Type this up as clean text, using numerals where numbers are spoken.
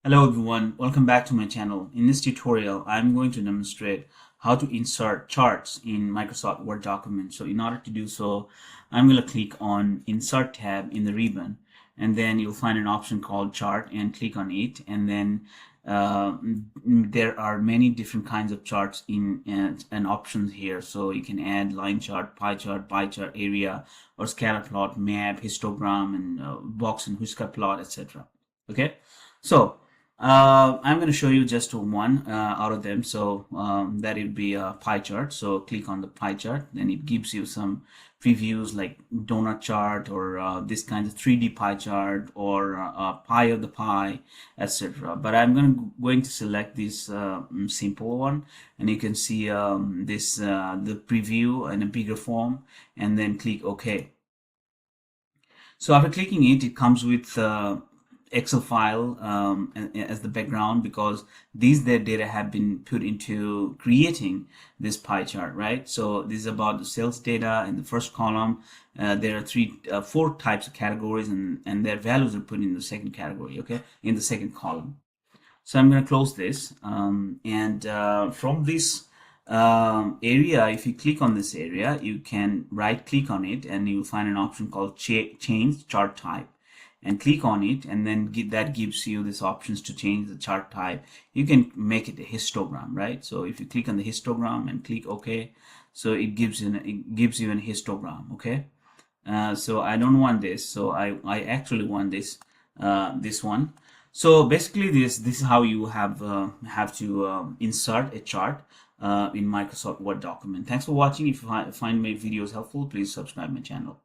Hello everyone, welcome back to my channel. In this tutorial, I'm going to demonstrate how to insert charts in Microsoft Word document. So in order to do so, I'm going to click on Insert tab in the ribbon, and then you'll find an option called Chart and click on it. And then there are many different kinds of charts and options here. So you can add line chart, pie chart, area, or scatter plot, map, histogram, and box and whisker plot, etc. Okay, so I'm going to show you just one out of them. So that would be a pie chart. So click on the pie chart, then it gives you some previews like donut chart or this kind of 3D pie chart or pie of the pie, etc. But I'm going to select this simple one, and you can see this the preview in a bigger form, and then click OK. So after clicking it, it comes with Excel file as the background, because these their data have been put into creating this pie chart, right? So this is about the sales data. In the first column, there are four types of categories, and their values are put in the second category, okay, in the second column. So I'm going to close this, and from this area, if you click on this area, you can right click on it and you'll find an option called change chart type, and click on it, and then that gives you this options to change the chart type. You can make it a histogram, right? So if you click on the histogram and click OK, so it gives you an histogram. Okay, so I don't want this, so I actually want this one. So basically this is how you have to insert a chart in Microsoft Word document. Thanks for watching. If you find my videos helpful, please subscribe my channel.